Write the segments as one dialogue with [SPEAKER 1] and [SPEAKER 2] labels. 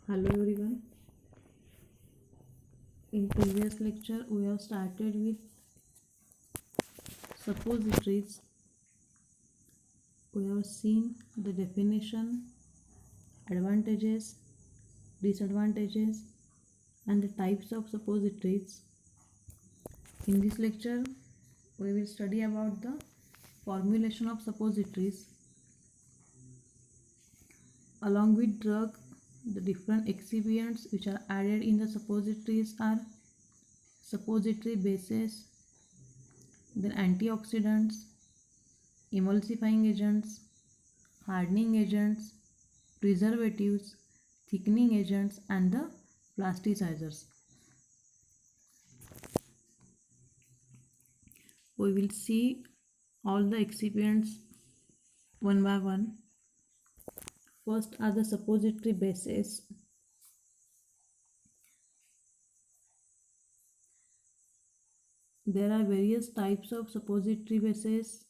[SPEAKER 1] Hello everyone. In previous lecture we have started with suppositories. We have seen the definition, advantages, disadvantages and the types of suppositories. In this lecture we will study about the formulation of suppositories. Along with drug, the different excipients which are added in the suppositories are suppository bases, then antioxidants, emulsifying agents, hardening agents, preservatives, thickening agents and the plasticizers. We will see all the excipients one by one. First are the suppository bases. There are various types of suppository bases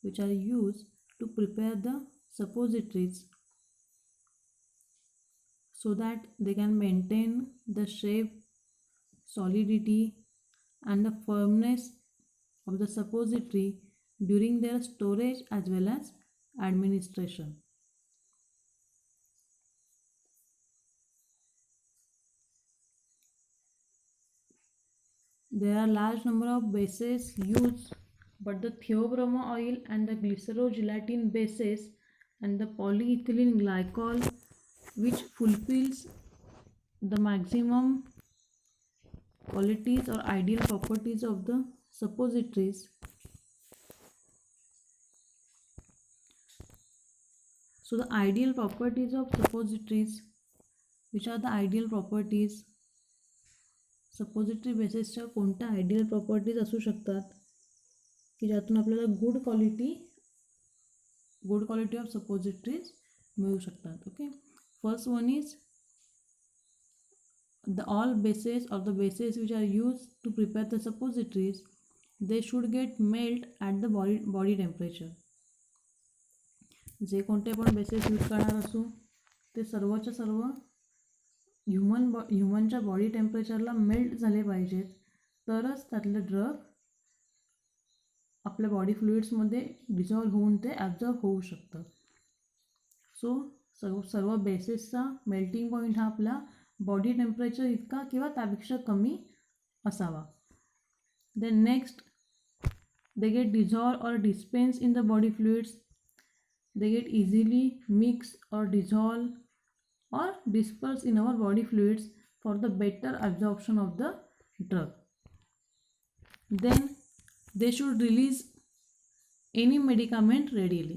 [SPEAKER 1] which are used to prepare the suppositories so that they can maintain the shape, solidity and the firmness of the suppository during their storage as well as administration. There are large number of bases used, but the theobromine oil and the glycerogelatin bases and the polyethylene glycol, which fulfills the maximum qualities or ideal properties of the suppositories. So the ideal properties of suppositories, which are the ideal properties? Suppository बेसेसच्या कोणत्या ideal properties असू शकतात की ज्यातून आपल्याला good quality of suppositories मिळू शकतात. Okay, first one is the all bases or the bases which are use to prepare the suppositories they should get melt at the body temperature. जे कोणते पण बेसेस यूज करणार असू ते सर्वच्या सर्व ह्युमनच्या body टेम्परेचरला melt झाले पाहिजेत, तरच त्यातले ड्रग आपल्या बॉडी फ्लुइड्समध्ये डिझॉल्व्ह होऊन ते ॲब्झॉर्ब होऊ शकतं. सो सर्व बेसेसचा मेल्टिंग पॉईंट हा आपला बॉडी टेम्परेचर इतका किंवा त्यापेक्षा कमी असावा. Then next, they get dissolve or dispense in the body fluids. They get easily mix or dissolve or disperse in our body fluids for the better absorption of the drug. Then they should release any medicament readily.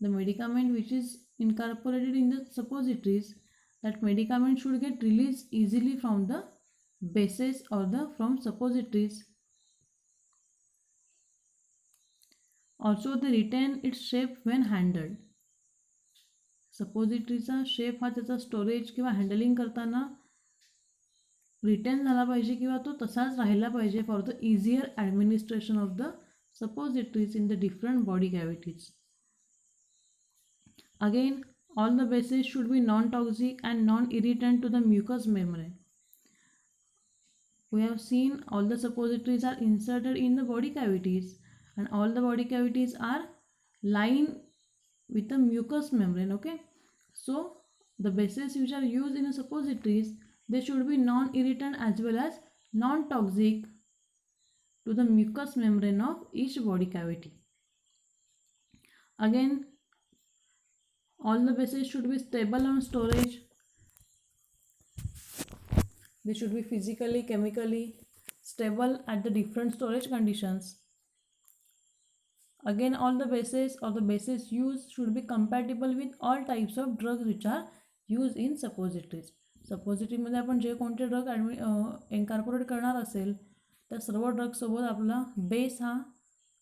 [SPEAKER 1] The medicament which is incorporated in the suppositories, that medicament should get released easily from the bases or from suppositories. Also they retain its shape when handled. सपोजिटरीचा shape हा त्याचा storage किंवा handling करताना retain झाला पाहिजे किंवा तो तसाच राहिला पाहिजे for the easier administration of the suppositories in the different body cavities. Again, all the bases should be non toxic and non irritant to the mucous membrane. We have seen all the suppositories are inserted in the body cavities and all the body cavities are lined with the mucous membrane. Okay, so the bases which are used in the suppositories, they should be non-irritant as well as non-toxic to the mucous membrane of each body cavity. Again, all the bases should be stable on storage. They should be physically, chemically stable at the different storage conditions. Again, all the bases or the bases used should be compatible with all types of drugs which are used in suppositories. सपोजिटरीमध्ये आपण जे कोणते drug incorporate करणार असेल त्या सर्व ड्रगसोबत आपला base हा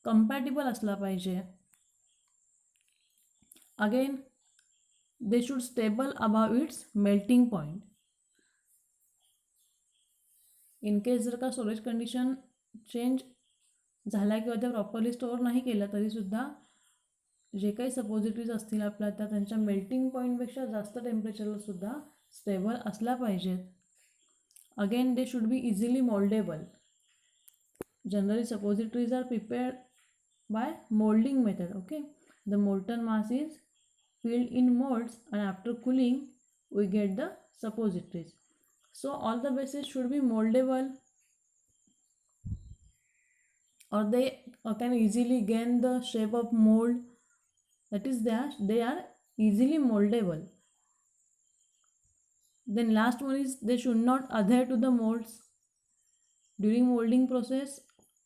[SPEAKER 1] compatible असला पाहिजे. Again, they should stable above it's melting point. In case जर का स्टोरेज कंडिशन चेंज झाला किंवा त्या प्रॉपरली स्टोअर नाही केलं तरीसुद्धा जे काही सपोजिटरीज असतील आपल्या त्यांच्या मेल्टिंग पॉईंटपेक्षा जास्त टेम्परेचरला सुद्धा स्टेबल असल्या पाहिजेत. Again they should be easily mouldable. Generally suppositories are prepared by moulding method. Okay, the molten mass is filled in molds and after cooling we get the suppositories. So all the bases should be moldable, or they can easily gain the shape of mold. That is, they are easily moldable. Then last one is they should not adhere to the molds. During molding process,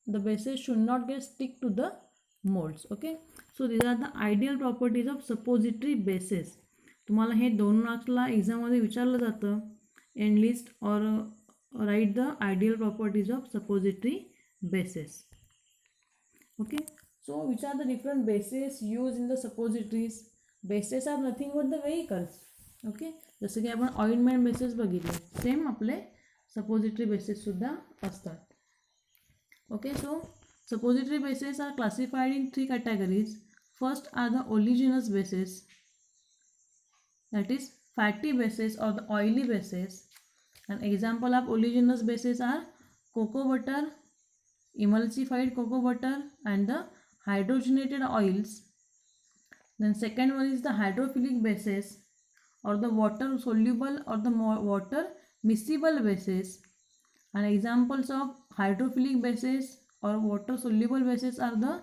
[SPEAKER 1] the bases should not get stick to the molds. Okay, so these are the ideal properties of suppository bases. तुम्हाला हे 2 मार्क्सला एक्झाममध्ये विचारलं जातं. Analyst और right the ideal properties of suppository bases. Okay, so which are the different bases used in the suppositories? Bases are nothing but the vehicles. Okay, जसं की आपण ointment bases बघितले, same आपले सपोजिटरी बेसेस सुद्धा असतात. Okay, so suppository bases are classified in 3 categories. First are the oleaginous bases, that is fatty bases or the oily bases. An example of oleaginous bases are cocoa butter, emulsified cocoa butter and the hydrogenated oils. Then second one is the hydrophilic bases or the water soluble or the water miscible bases. And examples of hydrophilic bases or water soluble bases are the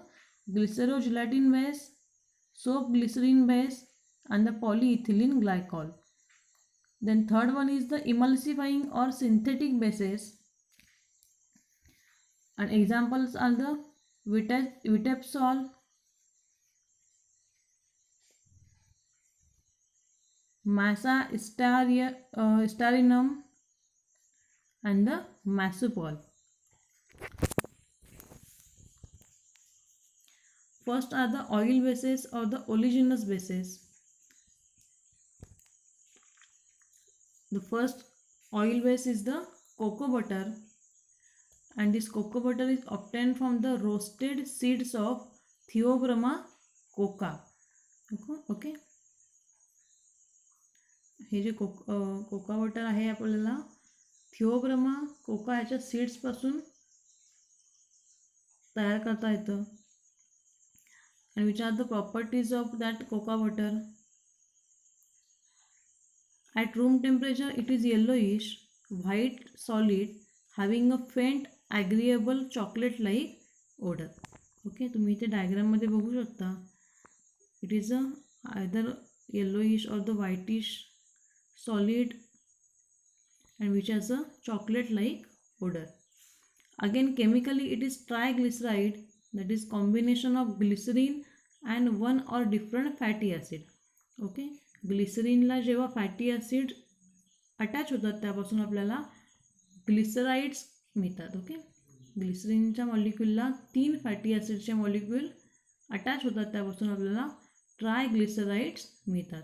[SPEAKER 1] glycerogelatin base, soap glycerin base and the polyethylene glycol. Then third one is the emulsifying or synthetic bases, and examples are the Vitepsol, Massa Starinum and the Masopol. First are the oil bases or the oleaginous bases. The first oil base is the cocoa butter, and this cocoa butter is obtained from the roasted seeds of Theobroma coca. Okay, हे जे coca butter आहे आपल्याला थिओब्रमा Coca ह्याच्या सीड्सपासून तयार करता येतं. and which are the properties of that cocoa butter? At room temperature it is yellowish white solid having a faint agreeable chocolate like odor. Okay, तुम्ही इथे डायग्राममध्ये बघू शकता. It is a either yellowish or the whitish solid and which has a chocolate like odor. Again, chemically it is triglyceride, that is combination of glycerin and one or different fatty acid. Okay, ग्लिसरीनला जेव्हा fatty acid attach होतात त्यापासून आपल्याला glycerides मिळतात. Okay, ग्लिसरीनच्या मॉलिक्यूलला 3 fatty ॲसिडचे molecule attach होतात त्यापासून आपल्याला ट्रायग्लिसराइड्स मिळतात.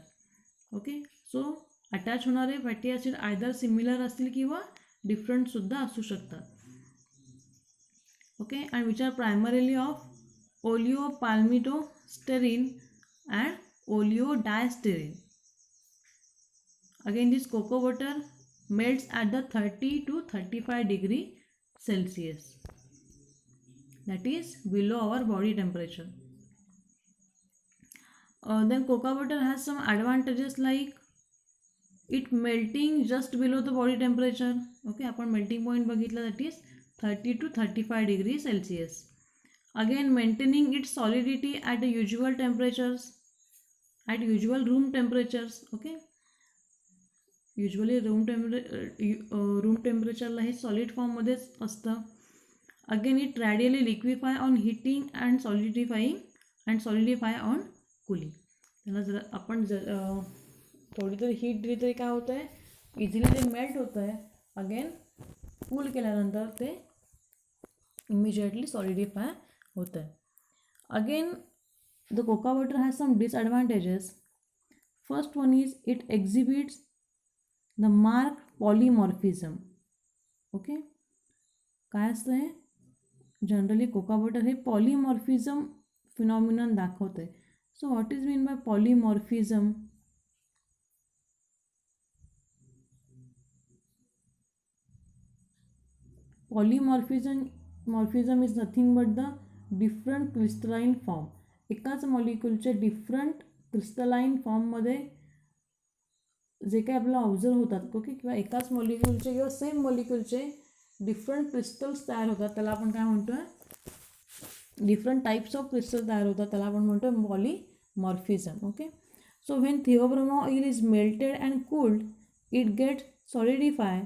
[SPEAKER 1] ओके, सो अटॅच होणारे फॅटी ॲसिड आयदर सिमिलर असतील किंवा डिफरंटसुद्धा असू शकतात. Okay, and which are primarily of oleopalmitostearin and oleodistearin. Again, this cocoa butter melts at the 30 to 35 degree Celsius, that is below our body temperature. Then cocoa butter has some advantages like it melting just below the body temperature. Okay, आपण melting point बघितला, that is 30 to 35 degree Celsius. Again, maintaining its solidity at the usual temperatures, at usual room temperatures. Okay, usually room टेम्परेचरला हे solid फॉर्ममध्येच असतं. Again it readily liquefy on heating and solidify on cooling. त्याला जर आपण थोडी तरी heat दिली तरी काय होतं आहे, इझिली ते मेल्ट होतं आहे. अगेन कूल केल्यानंतर ते इमिजिएटली सॉलिडिफाय होतं आहे. Again the cocoa butter has some disadvantages. First one is it exhibits the mark polymorphism. Okay, काय असतं आहे, जनरली कोका बटर हे पॉलीमॉर्फिझम फिनॉमिनन दाखवतं आहे. So what is mean by polymorphism? Polymorphism is nothing but the different crystalline form. एकाच मॉलिक्यूलचे different crystalline फॉर्ममध्ये जे काही आपल्याला ऑब्झर्व होतात ओके, किंवा एकाच मॉलिक्यूलचे किंवा सेम मॉलिक्यूलचे डिफरंट क्रिस्टल्स तयार होतात, त्याला आपण काय म्हणतो आहे, डिफरंट टाइप्स ऑफ क्रिस्टल तयार होतात, त्याला आपण म्हणतो आहे polymorphism. Okay, so when theobroma oil is melted and cooled it gets solidify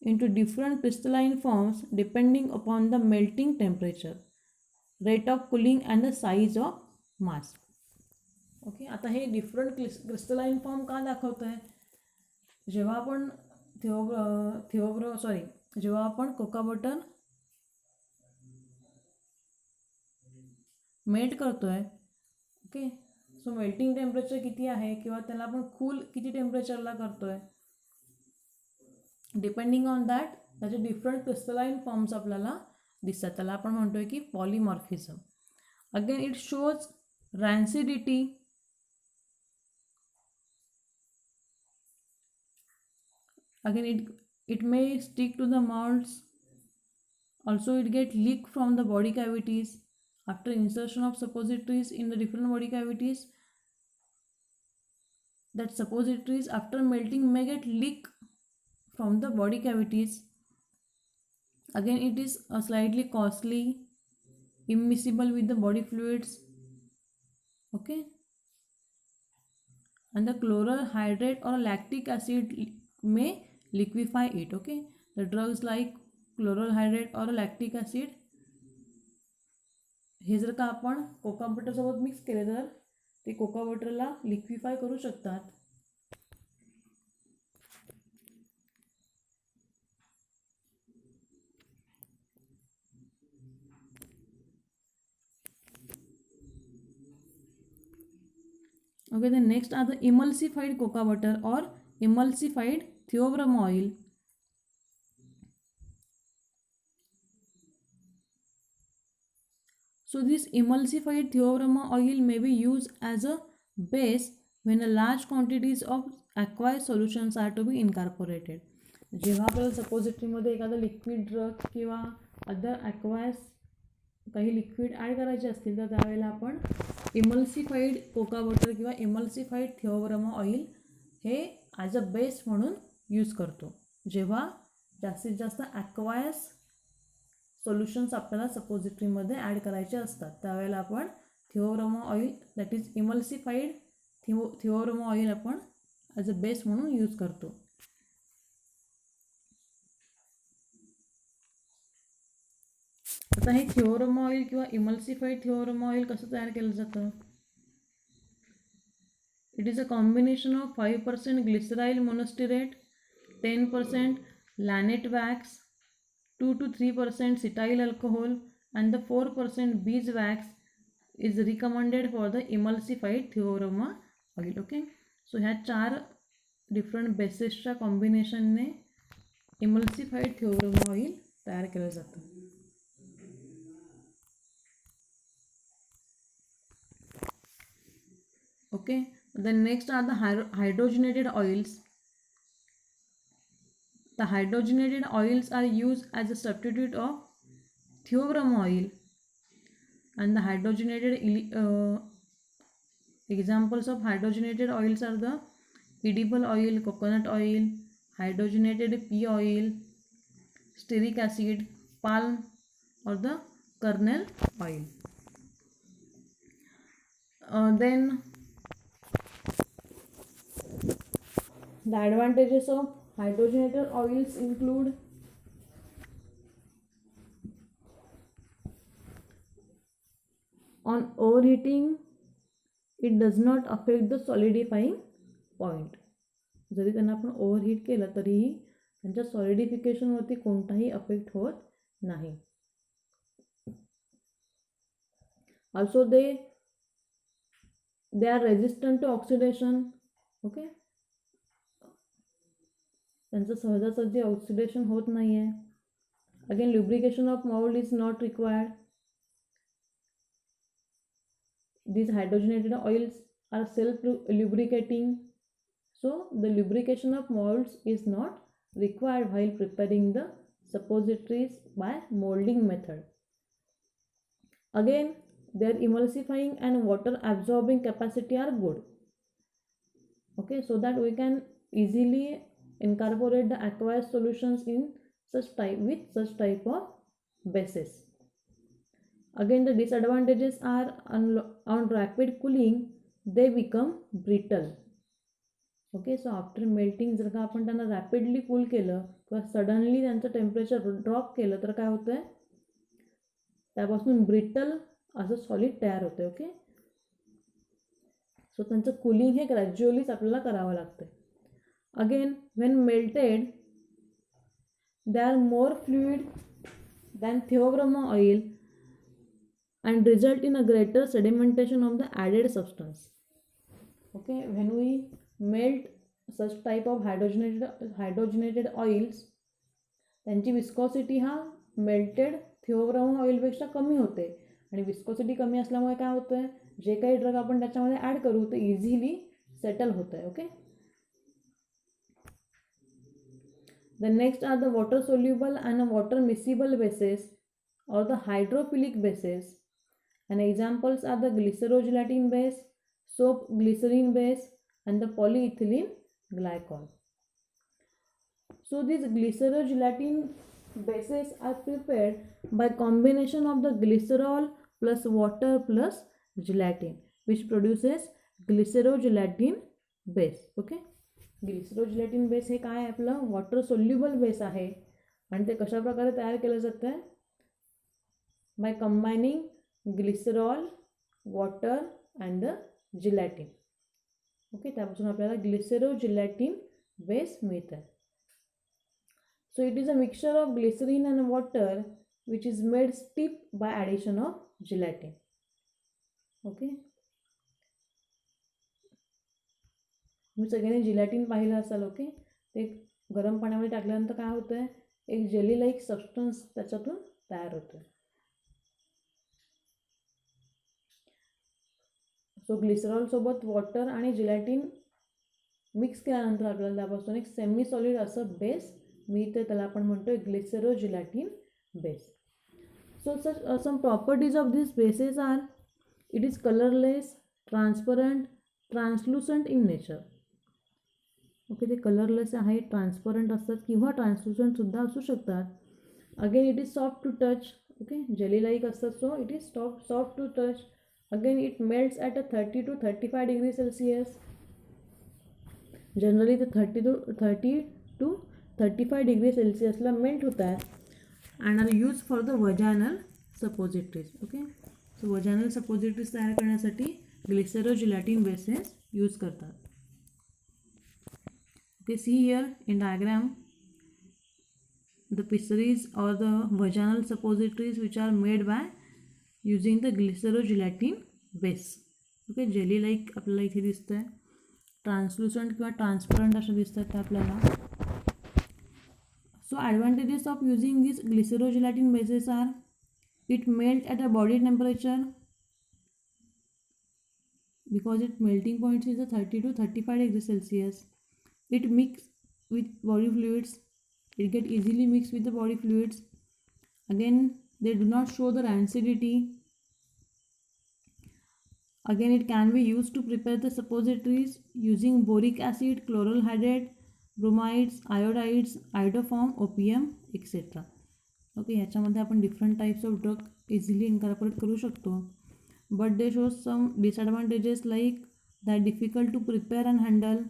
[SPEAKER 1] into different crystalline forms depending upon the melting temperature, rate of cooling and the size of mass. Okay, आता हे different crystalline form का दाखवतं आहे, जेव्हा आपण जेव्हा आपण cocoa butter melt करतो आहे ओके, सो मेल्टिंग टेम्परेचर किती आहे किंवा त्याला आपण कूल किती टेम्परेचरला करतो आहे, डिपेंडिंग ऑन दॅट त्याचे डिफरंट क्रिस्टलाइन फॉर्म्स आपल्याला दिसतात, त्याला आपण म्हणतो आहे की polymorphism. Again it shows rancidity, again it may stick to the molds, also it get leak from the body cavities after insertion of suppositories in the different body cavities. That suppositories after melting may get leak from the body cavities. Again it is slightly costly, immiscible with the body fluids. Okay, and the chloral hydrate or lactic acid may liquefy it. Okay, the drugs like chloral hydrate or lactic acid हे जर का आपण cocoa butter सोबत mix केले तर ते Coca बटरला लिक्विफाय करू शकतात. Okay, the next are the emulsified coca butter or emulsified theobroma oil. So this emulsified theobroma oil may be used as a base when a large quantities of aqueous solutions are to be incorporated. जेव्हा आपल्याला सपोजिटरीमध्ये एखादा liquid drug किंवा other ॲक्वायस काही liquid add करायचे असतील तर त्यावेळेला आपण इमल्सिफाईड कोका बटर किंवा इमल्सिफाईड थिओब्रोमा ऑइल हे ॲज अ बेस म्हणून यूज करतो. जेव्हा जास्तीत जास्त ॲक्वायस सोल्युशन्स आपल्याला सपोजिटरीमध्ये ॲड करायचे असतात त्यावेळेला आपण theobroma oil that is emulsified theobroma oil आपण ॲज अ बेस म्हणून यूज करतो. आता हे थिओब्रोमा ऑइल किंवा इमल्सिफाईड थिओब्रोमा ऑइल कसं तयार केलं जातं, it is a combination of 5% glyceryl monostearate, 10% lanette wax, 2 to 3% cetyl alcohol and the 4% bees wax is recommended for the emulsified theobroma oil. Okay, so ह्या 4 different बेसेसच्या कॉम्बिनेशनने इमल्सिफाईड theobroma oil तयार केलं जातं. Okay, then next are the hydrogenated oils. The hydrogenated oils are used as a substitute of theobroma oil, and the hydrogenated examples of hydrogenated oils are the edible oil, coconut oil, hydrogenated pea oil, stearic acid, palm or the kernel oil. Then the advantages of hydrogenated oils include on overheating it does not affect the solidifying point. जरी त्यांना आपण overheat केलं तरीही त्यांच्या सॉलिडिफिकेशनवरती कोणताही affect होत नाही. Also they are resistant to oxidation. Okay, त्यांचं सहजासहजी ऑक्सिडेशन होत नाही आहे. Again lubrication of mold is not required. These hydrogenated oils are self-lubricating, so the lubrication of molds is not required while preparing the suppositories by molding method. Again, their emulsifying and water absorbing capacity are good. Okay, so that we can easily incorporate the aqueous solutions in such type of bases. Again, the disadvantages are on rapid cooling they become brittle. Okay, so after melting जर का आपण त्यांना rapidly cool केलं किंवा suddenly त्यांचं temperature drop केलं तर काय होतं आहे, त्यापासून ब्रिटल असं सॉलिड तयार होतं. ओके, सो त्यांचं कूलिंग हे ग्रॅज्युअलीच आपल्याला करावं लागतं. Again when melted they are more fluid than theobroma oil and result in a greater sedimentation of the added substance. Okay, when we melt such type of hydrogenated oils, त्यांची viscosity हा melted थिओब्रोमो ऑइलपेक्षा कमी होते आणि viscosity कमी असल्यामुळे काय होतं आहे, जे काही ड्रग आपण त्याच्यामध्ये ॲड करू ते इझिली सेटल होतं आहे. Okay, the next are the water soluble and water miscible bases or the hydrophilic bases, and examples are the glycerogelatin base, soap glycerine base, and the polyethylene glycol. So these glycerogelatin bases are prepared by combination of the glycerol plus water plus gelatin, which produces glycerogelatin base. Okay, glycerogelatin base हे काय आपलं water soluble base आहे आणि ते कशा प्रकारे तयार केलं जातं आहे, by combining glycerol, water and the gelatin. Okay, त्यापासून आपल्याला ग्लिसरोजिलॅटिन बेस मिळतं. So it is a mixture of glycerin and water which is made stiff by addition of gelatin. Okay, तुम्ही सगळ्यांनी जिलॅटिन पाहिलं असाल. ओके, ते गरम पाण्यामध्ये टाकल्यानंतर काय होतं आहे, एक जेली लाईक सबस्टन्स त्याच्यातून तयार होतं. सो ग्लिसरॉल सोबत वॉटर आणि जिलॅटिन मिक्स केल्यानंतर आपल्याला त्यापासून एक सेमी सॉलिड असं बेस मिळतं, त्याला आपण म्हणतो glycerogelatin base. So some properties of this bases are, it is colourless, transparent, translucent in nature. Okay, ते कलरलेस आहे, ट्रान्सपरंट असतात किंवा ट्रान्सलुसंटसुद्धा असू शकतात. Again it is soft to touch. Okay, jelly like असतात, so it is soft to touch. Again, it melts at a 30 to 35 degrees Celsius. Generally, the 30 to 35 degrees Celsius ला melt होता है and are used for the vaginal suppositories. Okay, so vaginal suppositories तयार करण्यासाठी glycerogelatin bases use करतात. Okay, see here in diagram the pessaries or the vaginal suppositories which are made by using the glycerogelatin base. Okay, jelly like आपल्याला इथे दिसतं आहे, ट्रान्सलुसंट किंवा transparent असं दिसतं आहे आपल्याला. So advantages of using this glycerogelatin bases are, it melt at a body temperature because it melting point is a 30 to 35 degrees Celsius. It mix with body fluids, it get easily mixed with the body fluids. Again, they do not show the rancidity. Again, it can be used to prepare the suppositories using boric acid, chloral hydrate, bromides, iodides, iodoform, opium, etc. Okay, ह्याच्यामध्ये आपण different types of drug easily incorporate करू शकतो. But they show some disadvantages like that difficult to prepare and handle.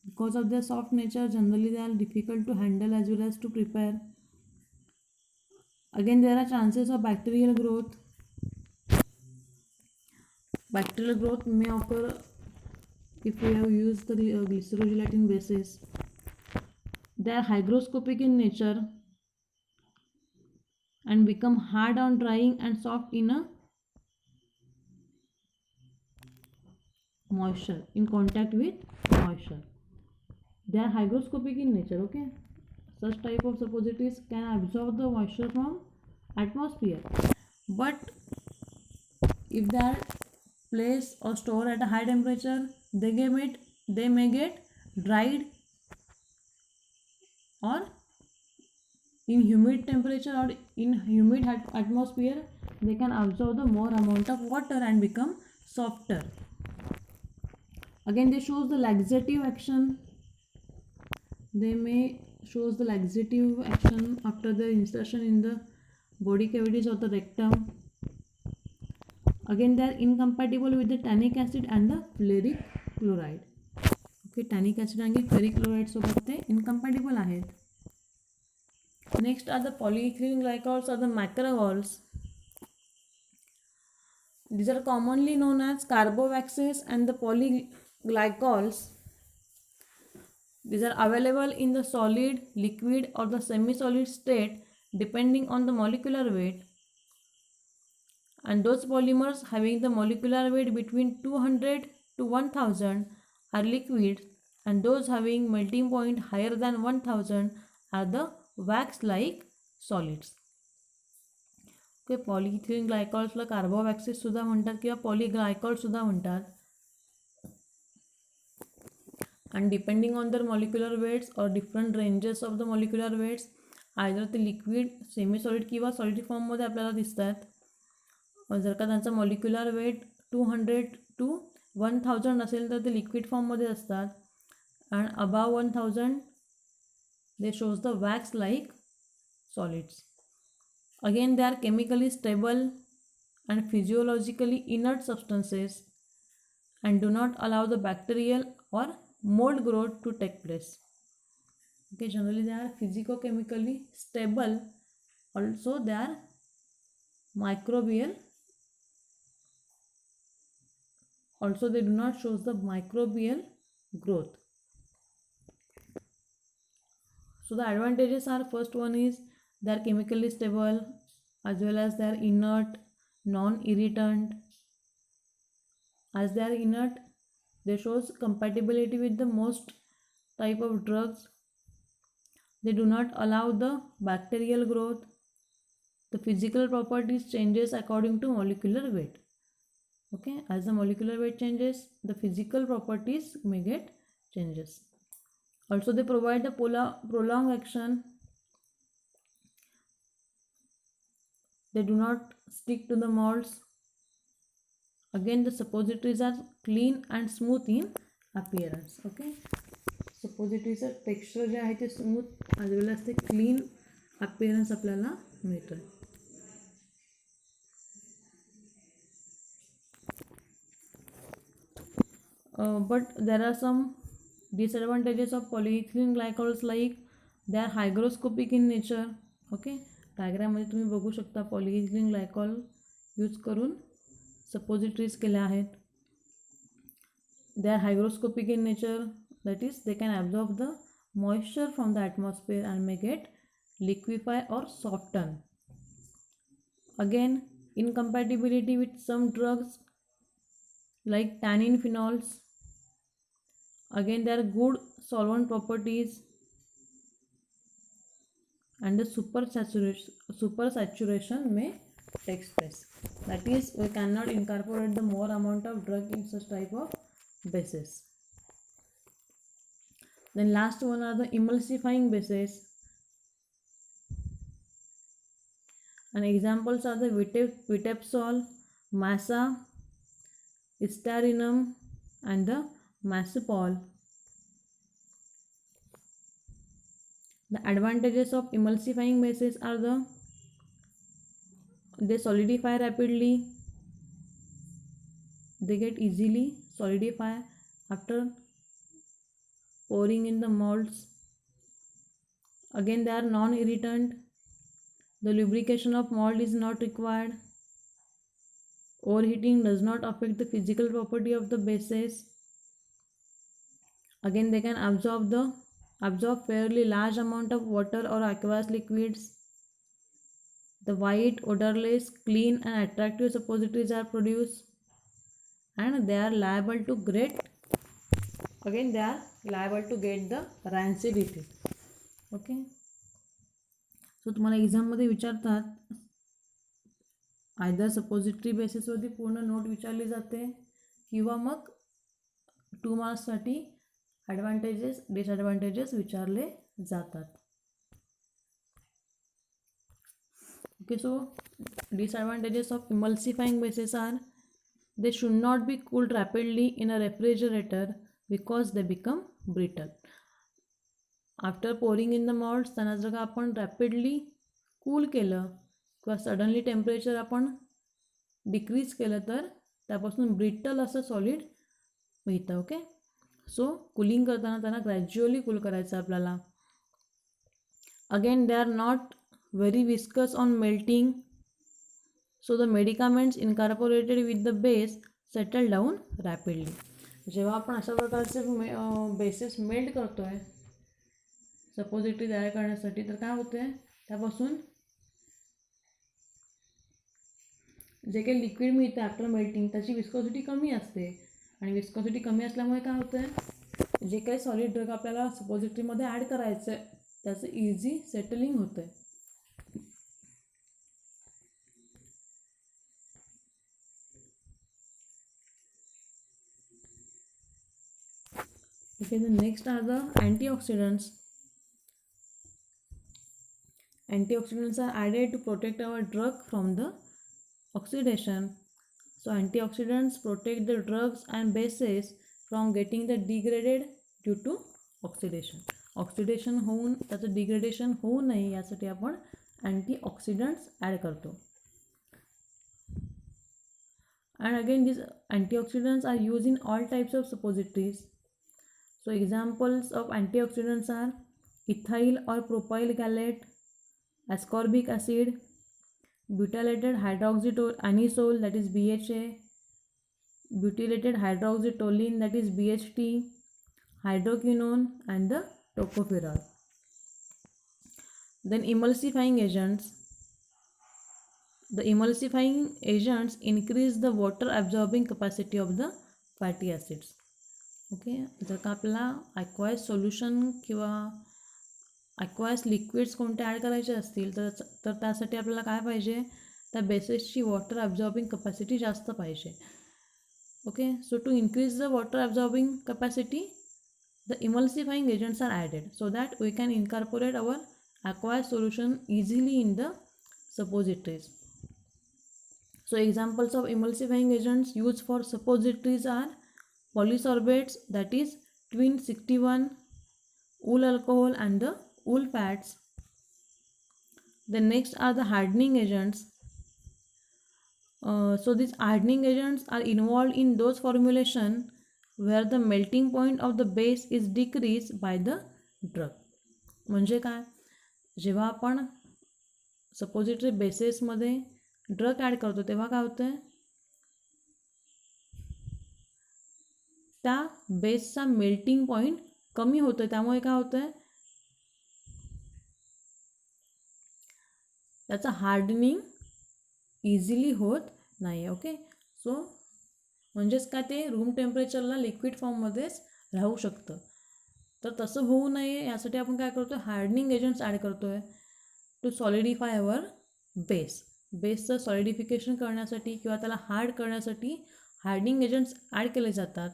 [SPEAKER 1] Because of their soft nature, generally they are difficult to handle as well as to prepare. Again, there are chances of bacterial growth. Bacterial growth may occur if we have used the glycerogelatin bases. They are hygroscopic in nature and become hard on drying and soft in a moisture, in contact with moisture. They are hygroscopic in nature. Okay, such type of suppositories can absorb the moisture from atmosphere, but if they are placed or stored at a high temperature, they may get dried or in humid temperature or in humid atmosphere, they can absorb the more amount of water and become softer. Again, they shows the laxative action. They may shows the laxative action after the insertion in the body cavities or the rectum. Again, they are incompatible with the tannic acid and the ferric chloride. Okay, tannic acid आणि ferric chloride सोबत ते incompatible आहेत. Next are the polyethylene glycols or the macrogols. These are commonly known as carbovaxes and the polyglycols. These are available in the solid, liquid or the semi-solid state depending on the molecular weight. And those polymers having the molecular weight between 200 to 1000 are liquids, and those having melting point higher than 1000 are the wax-like solids. Okay, polyethylene ग्लायकॉल्सला carbowaxes सुद्धा म्हणतात किंवा पॉलीग्लायकॉल सुद्धा म्हणतात. and depending on their molecular weights or different ranges of the molecular weights, either ते liquid, semi solid किंवा solid फॉर्ममध्ये आपल्याला दिसतात. जर का त्यांचा मॉलिक्युलर वेट 200 to 1000 असेल तर ते लिक्विड फॉर्ममध्ये असतात. And above 1000 they shows the wax like solids. Again they are chemically stable and physiologically inert substances and do not allow the bacterial or mold growth to take place. Okay, generally they are physico-chemically stable. Also they are microbial. Also they do not show the microbial growth. So the advantages are, first one is they are chemically stable, as well as they are inert, non-irritant. As they are inert, they shows compatibility with the most type of drugs. They do not allow the bacterial growth. The physical properties changes according to molecular weight. Okay, as the molecular weight changes, the physical properties may get changes. Also they provide the prolonged action. They do not stick to the molds. Again, the suppositories are clean and smooth in appearance. Okay, suppositories texture जे आहे ते smooth as well as ते clean appearance आपल्याला मिळतं. But there are some disadvantages of polyethylene glycols, like they are hygroscopic in nature. Okay, डायग्राममध्ये तुम्ही बघू शकता polyethylene glycol use करून suppositories केल्या आहेत. They are hygroscopic in nature, that is they can absorb the moisture from the atmosphere and may get liquefy or soften. Again incompatibility with some drugs like tannin phenols. Again there are good solvent properties, and the supersaturation may take place. That is, we cannot incorporate the more amount of drug in such type of bases. Then last one are the emulsifying bases, and examples are the vitepsol, masa, Astarinum and the Masopol. The advantages of emulsifying bases are they solidify rapidly, they get easily solidify after pouring in the molds. Again they are non-irritant, the lubrication of mold is not required. Overheating does not affect the physical property of the bases. Again they can absorb fairly large amount of water or aqueous liquids. The white, odorless, clean and attractive suppositories are produced, and they are liable to get the rancidity. Okay, so तुम्हाला एक्झाममध्ये विचारतात, either suppository बेसिसवरती पूर्ण note विचारली जाते किंवा मग 2 मार्क्ससाठी advantages disadvantages विचारले जातात. Okay, so disadvantages of emulsifying bases are they should not be cooled rapidly in a refrigerator because they become brittle. After pouring in the malts त्यांना जर का आपण रॅपिडली कूल केलं किंवा सडनली टेम्परेचर आपण decrease केलं तर त्यापासून ब्रिटल असं सॉलिड मिळतं. ओके, सो कूलिंग करताना त्यांना ग्रॅज्युअली कूल करायचं आपल्याला. Again they are not very viscous on melting, so the medicaments incorporated with the base settle down rapidly. जेव्हा आपण अशा प्रकारचे बेसेस मेल्ट करतो आहे सपोजिटरी तयार करण्यासाठी तर काय होतं आहे त्यापासून जे काही लिक्विड मिळतं आफ्टर मेल्टिंग त्याची विस्कोसिटी कमी असते आणि विस्कोसिटी कमी असल्यामुळे काय होतं आहे जे काही सॉलिड ड्रग आपल्याला सपोजिटरीमध्ये ॲड करायचं आहे त्याचं इझी सेटलिंग होतं आहे. Okay, the next are the antioxidants. Antioxidants are added to protect our drug from the oxidation. So antioxidants protect the drugs and bases from getting the degraded due to oxidation. Oxidation होऊन त्याचं degradation होऊ नये यासाठी आपण antioxidants add करतो. And again this antioxidants are use in all types of suppositories. So examples of antioxidants are ethyl or propyl gallate, ascorbic acid, butylated hydroxyanisole that is BHA, butylated hydroxytoluene that is BHT, hydroquinone and the tocopherol. Then emulsifying agents. The emulsifying agents increase the water absorbing capacity of the fatty acids. Okay, जर का आपल्याला ॲक्वायस solution किंवा ॲक्वायस liquids कोणते add करायचे असतील तर त्यासाठी आपल्याला काय पाहिजे त्या बेसेसची वॉटर ॲब्झॉर्बिंग कपॅसिटी जास्त पाहिजे. Okay, so to increase the water absorbing capacity the emulsifying agents are added so that we can incorporate our aqueous solution easily in the suppositories. So examples of emulsifying agents use for suppositories are polysorbates that is twin 61, wool alcohol and the wool fats. The next are the hardening agents. So these hardening agents are involved in those formulation where the melting point of the base is decreased by the drug. म्हणजे काय जेव्हा आपण suppository बेसेसमध्ये drug add करतो तेव्हा काय होतं आहे त्या बेसचा मेल्टिंग पॉईंट कमी होतो आहे त्यामुळे काय होतं आहे त्याचं हार्डनिंग इझिली होत नाही. ओके, सो म्हणजेच काय ते रूम टेम्परेचरला लिक्विड फॉर्ममध्येच राहू शकतं. तर तसं होऊ नये यासाठी आपण काय करतो हार्डनिंग एजंट्स ॲड करतो आहे टू सॉलिडिफाय अवर बेसचं सॉलिडिफिकेशन करण्यासाठी किंवा त्याला हार्ड करण्यासाठी हार्डनिंग एजंट्स ॲड केले जातात.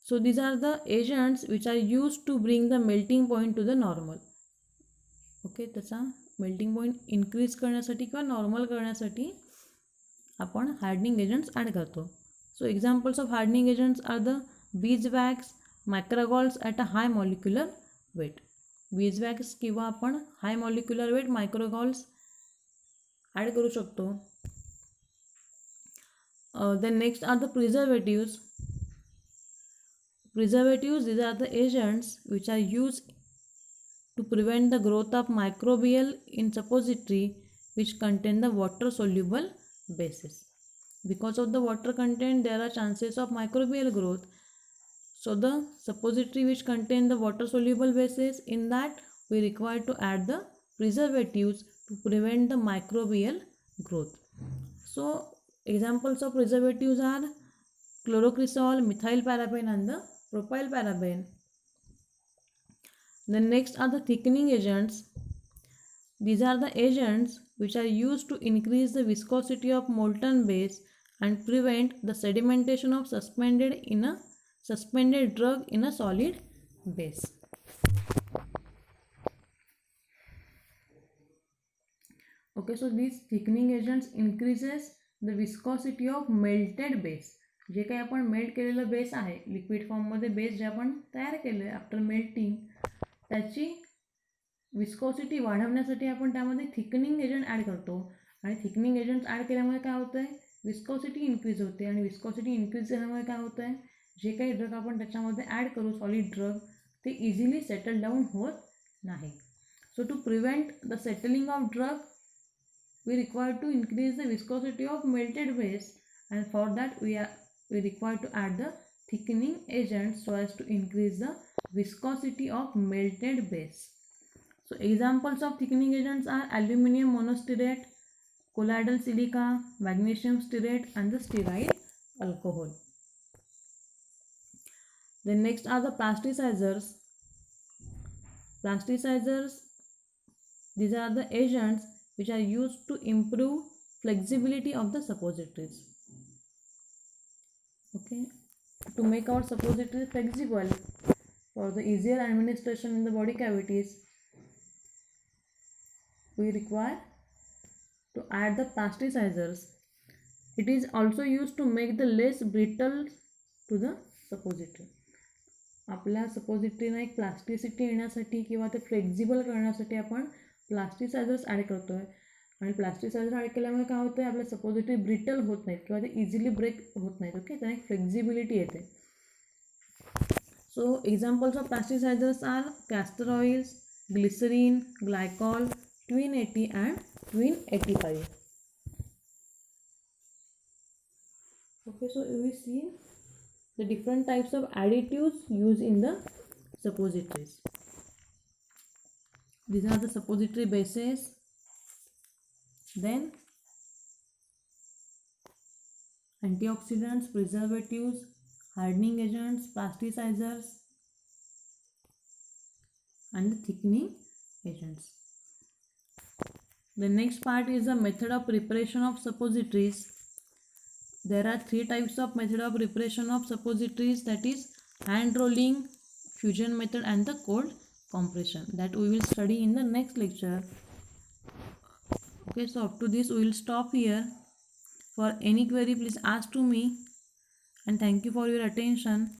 [SPEAKER 1] So these are the agents which are used to bring the melting point to the normal. Okay, त्याचा मेल्टिंग पॉईंट इन्क्रीज करण्यासाठी किंवा नॉर्मल करण्यासाठी आपण हार्डनिंग एजंट्स ॲड करतो. So examples of hardening agents are the beeswax, macrogols at a high molecular weight. Beeswax किंवा आपण high molecular weight macrogols add करू शकतो. Then next are the preservatives. Preservatives, these are the agents which are used to prevent the growth of microbial in suppository which contain the water soluble bases. Because of the water content there are chances of microbial growth. So the suppository which contain the water soluble bases, in that we require to add the preservatives to prevent the microbial growth. So examples of preservatives are chlorocresol, methyl paraben and the propyl paraben. Then next are the thickening agents. These are the agents which are used to increase the viscosity of molten base and prevent the sedimentation of suspended drug in a solid base. Okay, so these thickening agents increases the viscosity of melted base. जे काही आपण melt केलेलं base आहे, liquid फॉर्ममध्ये base जे आपण तयार केलं आहे after melting, त्याची विस्कॉसिटी वाढवण्यासाठी आपण त्यामध्ये थिकनिंग एजंट ॲड करतो. आणि थिकनिंग एजंट्स ॲड केल्यामुळे काय होतं आहे, विस्कॉसिटी इन्क्रीज होते. आणि विस्कॉसिटी इन्क्रीज झाल्यामुळे काय होतं आहे, जे काही ड्रग आपण त्याच्यामध्ये ॲड करू, सॉलिड ड्रग, ते इझिली सेटल डाऊन होत नाही. So to prevent the settling of drug, we require to increase the viscosity of melted base, and for that we require to add the thickening agent so as to increase the viscosity of melted base. So examples of thickening agents are aluminum monostearate, colloidal silica, magnesium stearate, and the stearyl alcohol. Then next are the plasticizers. Plasticizers, these are the agents which are used to improve flexibility of the suppositories. Okay, to make our suppositories flexible for the easier administration in the body cavities, we require to add the plasticizers. It is also used to make the less brittle to the suppository. आपल्या सपोजिटरीला एक plasticity येण्यासाठी किंवा ते flexible करण्यासाठी आपण प्लास्टिसायझर्स add करतो आहे. आणि प्लास्टिसायझर ॲड केल्यामुळे काय होतं आहे, आपल्या सपोजिटरी ब्रिटल होत नाहीत किंवा ते इझिली ब्रेक होत नाहीत. ओके, त्याने एक फ्लेक्झिबिलिटी येते. So examples of plasticizers are castor oils, glycerin, glycol, tween 80 and tween 85. Okay, so we see the different types of additives used in the suppositories. These are the suppository bases. Then antioxidants, preservatives, hardening agents, plasticizers, and the thickening agents. The next part is the method of preparation of suppositories. There are three types of method of preparation of suppositories, that is hand rolling, fusion method, and the cold compression, that we will study in the next lecture. Okay, so up to this we will stop here. For any query, please ask to me, and thank you for your attention.